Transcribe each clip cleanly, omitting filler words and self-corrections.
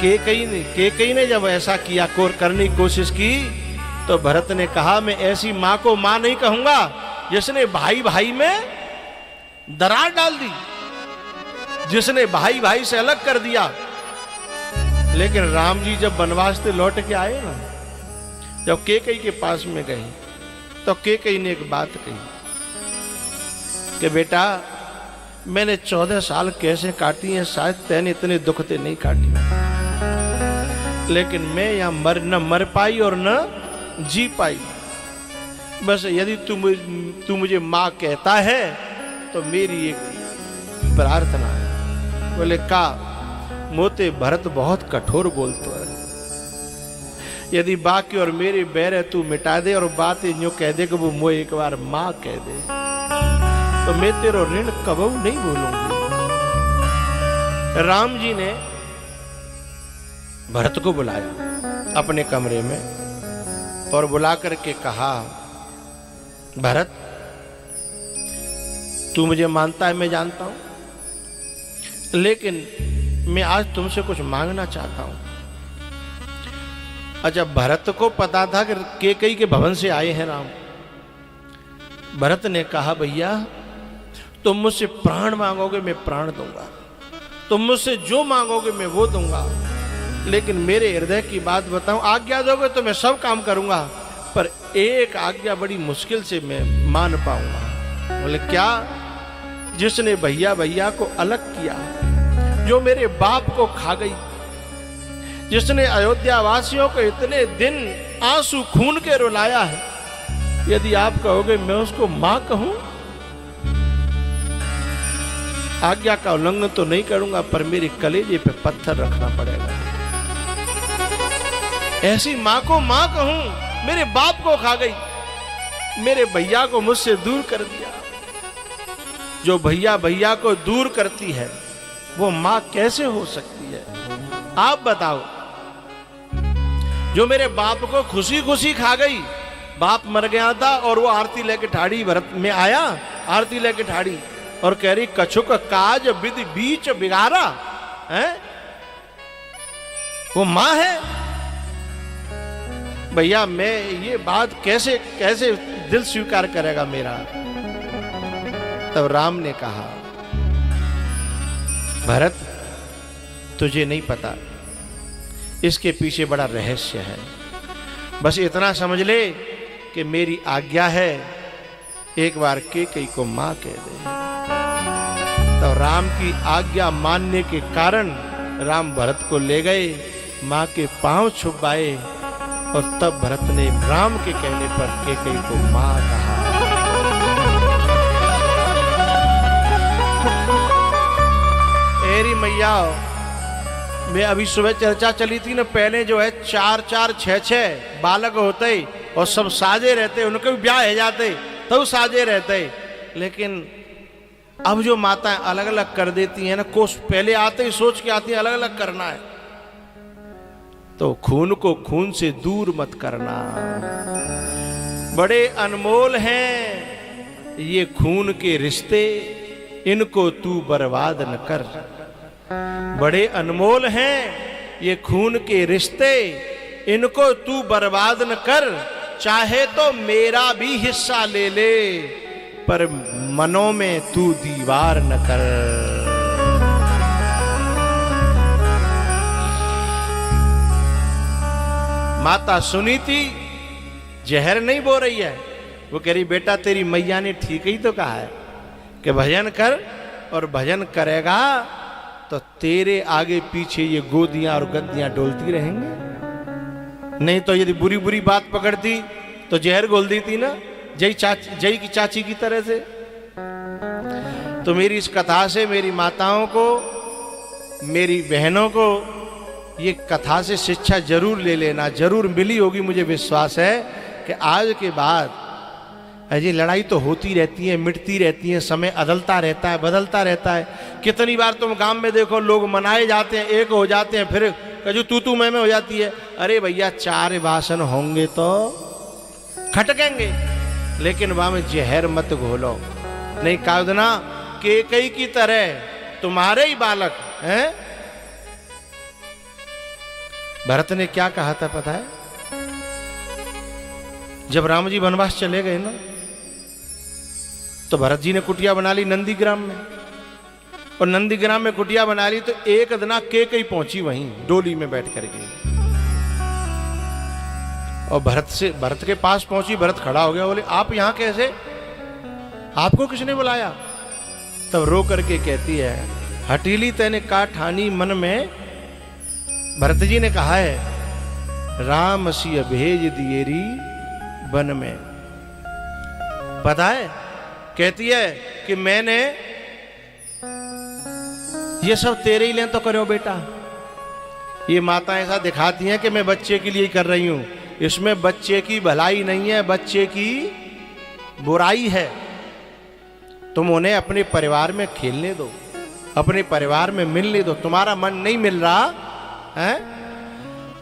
केकई ने जब ऐसा किया करने की कोशिश की तो भरत ने कहा मैं ऐसी मां को मां नहीं कहूंगा जिसने भाई भाई में दरार डाल दी, जिसने भाई भाई से अलग कर दिया। लेकिन राम जी जब वनवास से लौट के आए ना, जब केकई के पास में गए तो केकई ने एक बात कही कि बेटा मैंने 14 साल कैसे काटी हैं, शायद तैने इतने दुख ते नहीं काटी, लेकिन मैं यहां न मर पाई और न जी पाई। बस यदि तू मुझे मां कहता है तो मेरी एक प्रार्थना है। बोले का मोते भरत बहुत कठोर बोलता है, यदि बाकी और मेरे बैर है तू मिटा दे और बात यूं कह दे कि वो मुझे एक बार मां कह दे तो मैं तेरा ऋण कबू नहीं बोलूंगी। राम जी ने भरत को बुलाया अपने कमरे में और बुला करके कहा भरत तू मुझे मानता है, मैं जानता हूं, लेकिन मैं आज तुमसे कुछ मांगना चाहता हूं। अच्छा, भरत को पता था कि केकई के भवन से आए हैं राम। भरत ने कहा भैया तुम मुझसे प्राण मांगोगे मैं प्राण दूंगा, तुम मुझसे जो मांगोगे मैं वो दूंगा, लेकिन मेरे हृदय की बात बताऊं, आज्ञा दोगे तो मैं सब काम करूंगा, पर एक आज्ञा बड़ी मुश्किल से मैं मान पाऊंगा। बोले क्या? जिसने भैया भैया को अलग किया, जो मेरे बाप को खा गई, जिसने अयोध्या वासियों को इतने दिन आंसू खून के रुलाया है, यदि आप कहोगे मैं उसको मां कहूं, आज्ञा का उल्लंघन तो नहीं करूंगा, पर मेरे कलेजे पे पत्थर रखना पड़ेगा। ऐसी मां को मां कहूं, मेरे बाप को खा गई, मेरे भैया को मुझसे दूर कर दिया। जो भैया भैया को दूर करती है वो मां कैसे हो सकती है? आप बताओ। जो मेरे बाप को खुशी खुशी खा गई, बाप मर गया था और वो आरती लेके ठाड़ी भरत में आया, आरती लेके ठाड़ी और कह रही कछुक काज विधि बीच बिगाड़ा है, वो मां है। भैया मैं ये बात कैसे कैसे दिल स्वीकार करेगा मेरा? तब राम ने कहा भरत तुझे नहीं पता, इसके पीछे बड़ा रहस्य है, बस इतना समझ ले कि मेरी आज्ञा है, एक बार केकई को मां कह दे। तो राम की आज्ञा मानने के कारण राम भरत को ले गए, मां के पांव छुपाए और तब भरत ने राम के कहने पर केकई को मां कहा। मेरी मैया, मैं अभी सुबह चर्चा चली थी ना, पहले जो है 4-4, 6-6 बालक होते और सब साजे रहते, उनके भी ब्याह हो जाते तो साजे रहते, लेकिन अब जो माताएं अलग अलग कर देती हैं ना, कोस पहले आते ही सोच के आती हैं अलग अलग करना है, तो खून को खून से दूर मत करना। बड़े अनमोल हैं ये खून के रिश्ते, इनको तू बर्बाद न कर। बड़े अनमोल हैं ये खून के रिश्ते, इनको तू बर्बाद न कर। चाहे तो मेरा भी हिस्सा ले ले, पर मनों में तू दीवार न कर। माता सुनीति जहर नहीं बो रही है, वो कह रही बेटा तेरी मैया ने ठीक ही तो कहा है कि भजन कर, और भजन करेगा तो तेरे आगे पीछे ये गोदियां और गद्दियां डोलती रहेंगी। नहीं तो यदि बुरी बुरी बात पकड़ती तो जहर घोल दी थी ना, जय की चाची की तरह से। तो मेरी इस कथा से मेरी माताओं को, मेरी बहनों को ये कथा से शिक्षा जरूर ले लेना, जरूर मिली होगी। मुझे विश्वास है कि आज के बाद ये लड़ाई तो होती रहती है, मिटती रहती है, समय अदलता रहता है, बदलता रहता है। कितनी बार तुम गांव में देखो लोग मनाए जाते हैं, एक हो जाते हैं, फिर कजू तू मैं हो जाती है। अरे भैया 4 भाषण होंगे तो खटकेंगे, लेकिन वहां में जहर मत घोलो। नहीं कादना केकई की तरह तुम्हारे ही बालक हैं, भरत ने क्या कहा था पता है? जब राम जी वनवास चले गए ना, तो भरत जी ने कुटिया बना ली नंदीग्राम में, और नंदीग्राम में कुटिया बना ली तो एक दिना कैकेयी पहुंची वहीं डोली में बैठ करके, और भरत के पास पहुंची। भरत खड़ा हो गया, बोले आप यहां कैसे, आपको किसने बुलाया? तब रो करके कहती है, हटीली तैने का ठानी मन में। भरत जी ने कहा है, राम सिय भेज दिएरी वन में। पता है, कहती है कि मैंने ये सब तेरे ही लिए तो करो बेटा। ये माता ऐसा दिखाती हैं कि मैं बच्चे के लिए कर रही हूं, इसमें बच्चे की भलाई नहीं है, बच्चे की बुराई है। तुम उन्हें अपने परिवार में खेलने दो, अपने परिवार में मिलने दो। तुम्हारा मन नहीं मिल रहा है,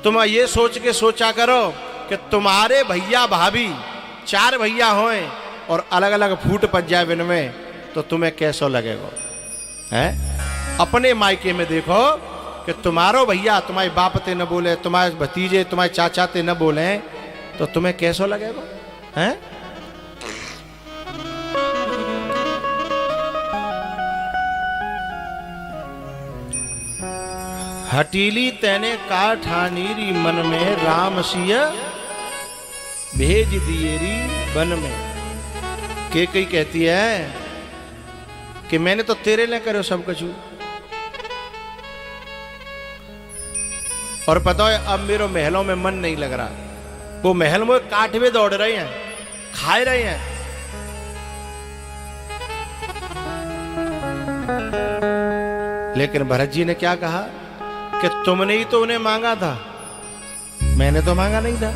तुम ये सोच के सोचा करो कि तुम्हारे भैया भाभी 4 भैया हों और अलग अलग फूट पच जाए बिन में, तो तुम्हें कैसा लगेगा? हैं? अपने मायके में देखो कि तुम्हारो भैया तुम्हारे बाप ते न बोले, तुम्हारे भतीजे तुम्हारे चाचा ते न बोले, तो तुम्हें कैसा लगेगा? हैं? हटीली तैने का ठानीरी मन में, राम सिय भेज दिएरी वन में। कैकेयी कहती है कि मैंने तो तेरे लिए करो सब कुछ, और पता है अब मेरे महलों में मन नहीं लग रहा। वो महल में काटवे दौड़ रहे हैं, खाए रहे हैं। लेकिन भरत जी ने क्या कहा कि तुमने ही तो उन्हें मांगा था, मैंने तो मांगा नहीं था।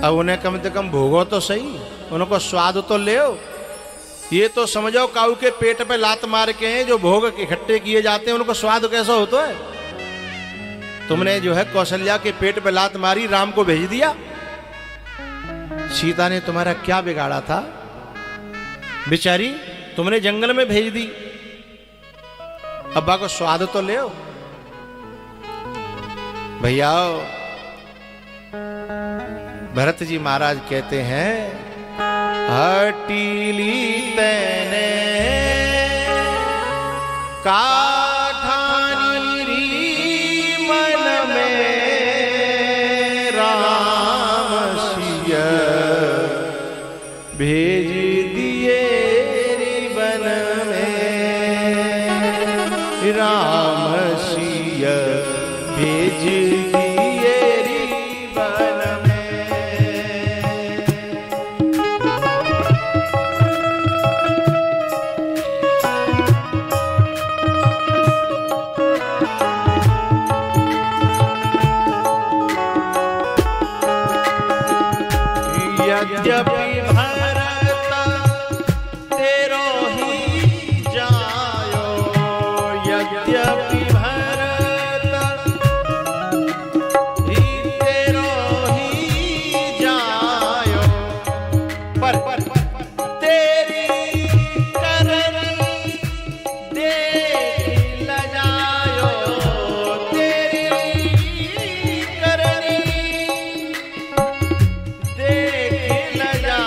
अब उन्हें कम से कम भोगो तो सही, उनको स्वाद तो ले। ये तो समझो काऊ के पेट पे लात मार के हैं जो भोग इकट्ठे किए जाते हैं, उनको स्वाद कैसा होता है? तुमने जो है कौशल्या के पेट पे लात मारी, राम को भेज दिया। सीता ने तुम्हारा क्या बिगाड़ा था बेचारी, तुमने जंगल में भेज दी। अब्बा को स्वाद तो ले भैया। भरत जी महाराज कहते हैं, हटीली तैने का ठानी मन में, राम सिय भेज दिए वन में, राम सिय भेज दिए वन में। यद्यपि भरत तेरो ही जायो, यद्यपि भरत ही तेरो ही जायो, पर तेरी करनी देख ल जायो, तेरी करनी देख ल जायो।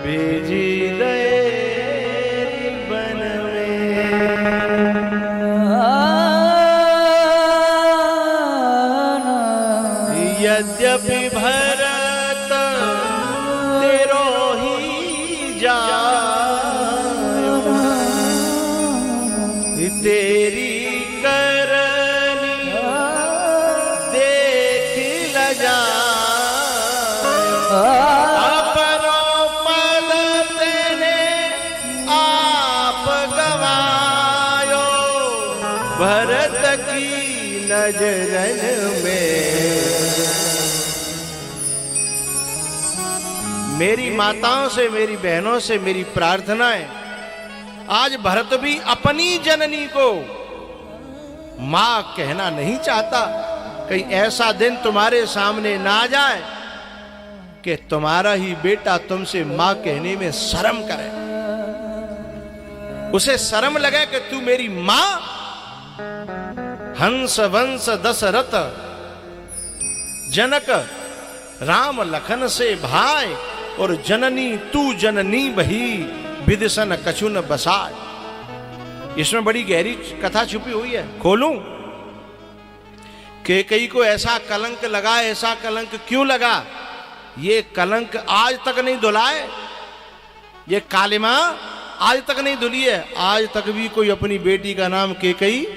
भेजी दए बन में। यद्यपि भरत तेरो ही जायो, तेरी करनी देख लजा, अपनो पद तेने आप गवायो, भरत की नजरन में। मेरी माताओं से, मेरी बहनों से मेरी प्रार्थना है, आज भरत भी अपनी जननी को मां कहना नहीं चाहता। कहीं ऐसा दिन तुम्हारे सामने ना आ जाए कि तुम्हारा ही बेटा तुमसे मां कहने में शर्म करे, उसे शर्म लगे कि तू मेरी मां। हंस वंश दशरथ जनक राम लखन से भाई, और जननी तू जननी बही विदिशन कछुन बसाए। इसमें बड़ी गहरी कथा छुपी हुई है, खोलूं? कैकेयी को ऐसा कलंक लगा, ऐसा कलंक क्यों लगा? ये कलंक आज तक नहीं धुलाए, ये कालिमा आज तक नहीं धुली है। आज तक भी कोई अपनी बेटी का नाम कैकेयी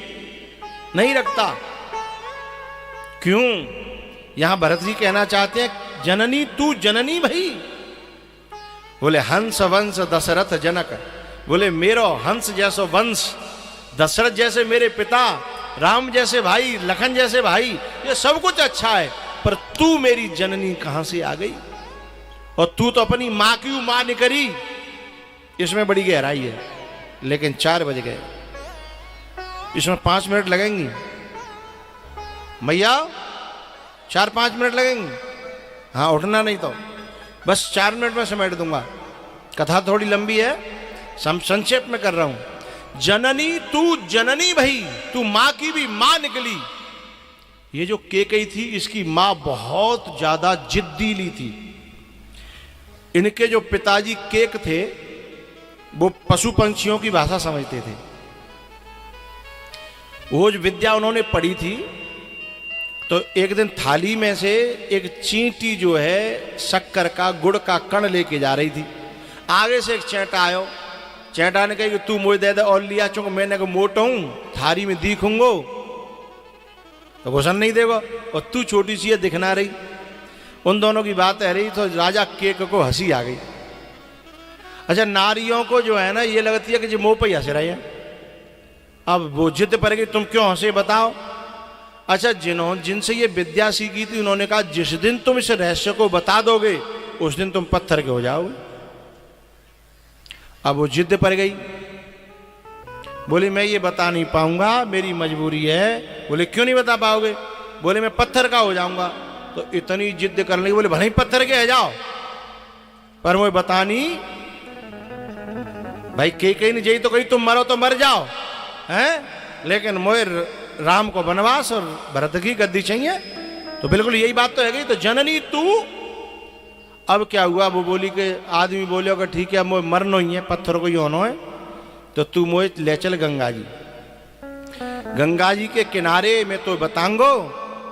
नहीं रखता। क्यों? यहां भरत जी कहना चाहते हैं जननी तू जननी भई। बोले हंस वंश दशरथ जनक, बोले मेरो हंस जैसो वंश, दशरथ जैसे मेरे पिता, राम जैसे भाई, लखन जैसे भाई, ये सब कुछ अच्छा है, पर तू मेरी जननी कहां से आ गई? और तू तो अपनी मां की मां ने करी। इसमें बड़ी गहराई है। लेकिन 4 बज गए, इसमें 5 मिनट लगेंगी मैया, 4-5 मिनट लगेंगी। हाँ, उठना नहीं तो बस 4 मिनट में समेट दूंगा। कथा थोड़ी लंबी है, संक्षेप में कर रहा हूं। जननी तू जननी भई, तू मां की भी मां निकली। ये जो कैकेयी थी, इसकी मां बहुत ज्यादा जिद्दीली थी। इनके जो पिताजी केक थे, वो पशु पंछियों की भाषा समझते थे। वो जो विद्या उन्होंने पढ़ी थी, तो एक दिन थाली में से एक चींटी जो है शक्कर का, गुड़ का कण लेके जा रही थी। आगे से एक चैंटा आयो, चैंटा ने कहा कि तू मुझे दे दे और लिया, चूंकि मैंने को मोटा हूं, थारी में दिखूंगो तो घुसन नहीं देगा, और तू छोटी सी है दिखना रही। उन दोनों की बात है रही, तो राजा केक को हंसी आ गई। अच्छा, नारियों को जो है ना, ये लगती है कि जो मुंह पे ही हंस रही है। अब वो जिद पर गई, तुम क्यों हंसे बताओ? अच्छा, जिनसे ये विद्या सीखी थी, उन्होंने कहा जिस दिन तुम इस रहस्य को बता दोगे, उस दिन तुम पत्थर के हो जाओगे। अब वो जिद पर गई, बोली मैं ये बता नहीं पाऊंगा, मेरी मजबूरी है। बोले क्यों नहीं बता पाओगे? बोले मैं पत्थर का हो जाऊंगा। तो इतनी जिद करने लगी, बोले भले ही पत्थर के है जाओ, पर मुझे बतानी। भाई कैकेयी ने यही तो कही, तुम मरो तो मर जाओ, हैं? लेकिन मुझे राम को वनवास और भरत की गद्दी चाहिए। तो बिल्कुल यही बात तो है गई। तो जननी तू, अब क्या हुआ? वो बोली कि आदमी बोले कि ठीक है, मुझे मरना ही है, पत्थर को ही होना है, तो तू मुझे ले चल गंगा जी। गंगा जी के किनारे में तो बताऊंगो,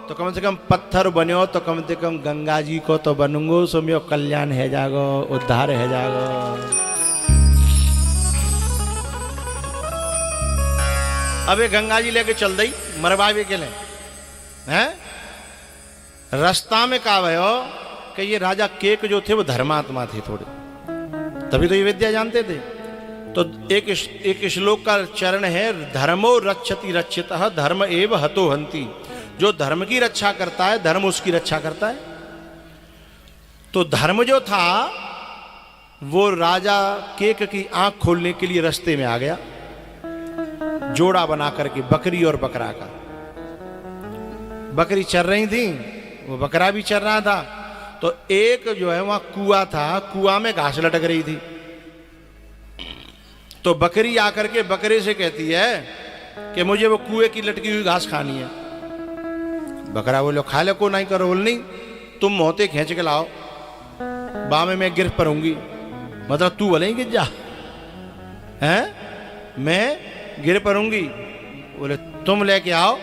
तो कम से कम पत्थर बनो, तो कम से कम गंगा जी को तो बनूंगो, सो मेरो कल्याण है जागो, उद्धार है जागो। अब ये गंगा जी लेके चल दी मरवावे के लिए, हैं? रास्ता में कहा भयो कि ये राजा केक जो थे वो धर्मात्मा थे थोड़े, तभी तो ये विद्या जानते थे। तो एक श्लोक का चरण है, धर्मो रक्षति रक्षितः धर्म एव हतो हन्ति। जो धर्म की रक्षा करता है, धर्म उसकी रक्षा करता है। तो धर्म जो था वो राजा केक की आंख खोलने के लिए रास्ते में आ गया, जोड़ा बना करके बकरी और बकरा का। बकरी चर रही थी, वो बकरा भी चर रहा था। तो एक जो है वहां कुआं था, कुआं में घास लटक रही थी। तो बकरी आकर के बकरे से कहती है कि मुझे वो कुएं की लटकी हुई घास खानी है। बकरा बोलो खा ले, को नहीं करो। बोल नहीं, तुम मोहते खींच के लाओ, बामे मैं गिर पड़ूंगी। मतलब तू भले ही गिर जा, हैं? मैं गिर पड़ूंगी। बोले तुम लेके आओ।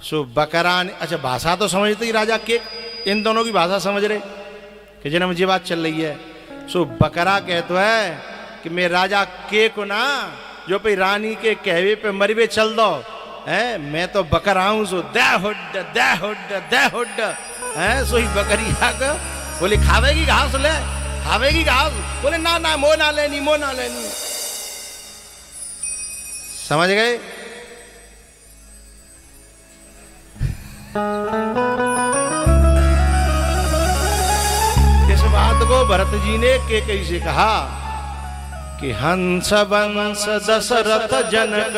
सो बकरा ने, अच्छा भाषा तो समझते ही राजा केक, इन दोनों की भाषा समझ रहे कि जना मुझे बात चल रही है। सो बकरा कहता है कि मैं राजा के को ना जो पे रानी के कहवे पे मरवे चल दो है, मैं तो बकरा हूं। सो दे हुड दे हुड दे हुड है। सो ही बकरी आकर बोले खावेगी घास, ले खावेगी घास। बोले ना ना मो ना लेनी, मो ना लेनी। समझ गए? इस बात को भरत जी ने केकई से कहा कि हंस वंश दशरथ जनक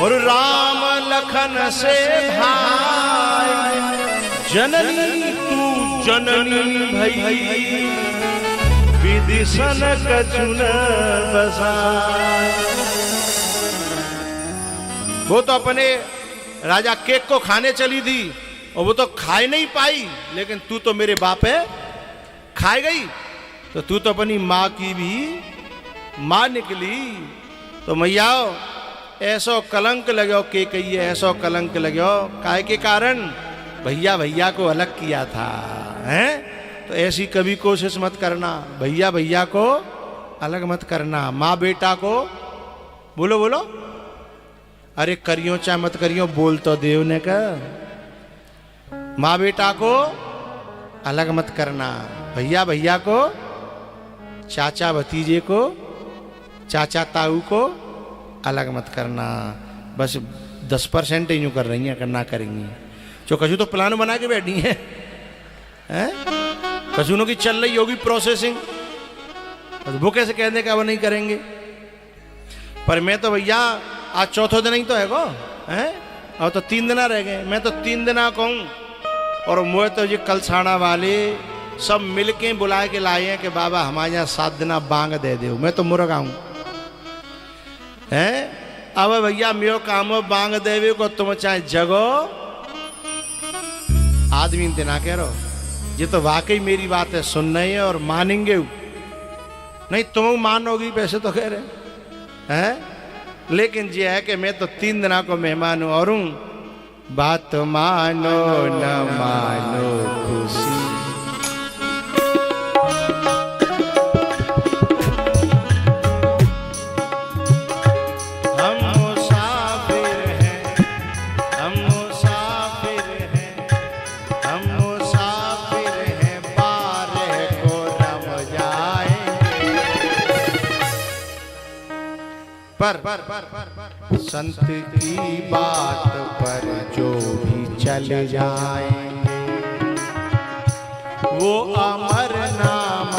और राम लखन से भाई, जननी तू जननी भई विदिशन कछुन बसाय। वो तो अपने राजा केक को खाने चली थी और वो तो खाए नहीं पाई, लेकिन तू तो मेरे बाप है खाए गई। तो तू तो अपनी माँ की भी माँ निकली। तो मैयाओ ऐसो कलंक लगो के कहिए, ऐसो कलंक लगो काहे के कारण भैया भैया को अलग किया था, हैं? तो ऐसी कभी कोशिश मत करना, भैया भैया को अलग मत करना। माँ बेटा को बोलो बोलो, अरे करियो चाहे मत करियो, बोल तो देव ने का। माँ बेटा को अलग मत करना, भैया भैया को, चाचा भतीजे को, चाचा ताऊ को अलग मत करना। बस 10% ही यूँ कर रही हैं, करना करेंगी। जो कछु तो प्लान बना के बैठी हैं, कछुनों की चल रही होगी प्रोसेसिंग, वो कैसे कहने का वो नहीं करेंगे। पर मैं तो भैया आज चौथा दिन ही तो है गो, हैं? और तो 3 दिन रह गए, मैं तो 3 दिन कहूँ। और मुझे तो ये कलसाना वाले सब मिलके बुला के लाए हैं कि बाबा हमारे यहाँ 7 दिन बांग दे दो। मैं तो मुर्गा हूँ, हैं? अब भैया मेरो काम बांग देवे को, तुम चाहे जगो आदमी ना कह रहो। ये तो वाकई मेरी बात है, सुन रहे हैं और मानेंगे नहीं। तुम मानोगी वैसे तो कह रहे हैं, लेकिन ये है कि मैं तो 3 दिन को मेहमान हूं और हूं। बात मानो न मानो खुशी, हम मुसाफिर हैं, हम मुसाफिर हैं, हम मुसाफिर हैं, बारह को रम जाएंगे। पर संत की बात पर जो भी चल जाएंगे, वो अमर नाम,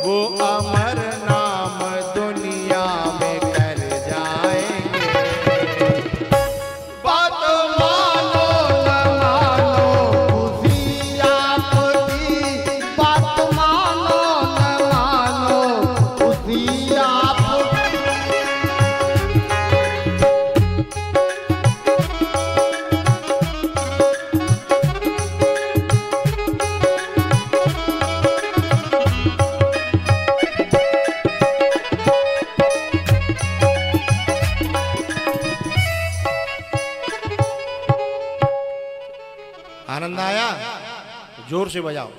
वो अमर नाम दुनिया में कर जाएंगे। बात मानो न मानो खुशी आपकी, बात मानो न मानो खुशी आपकी। आनंद आया? जोर से बजाओ।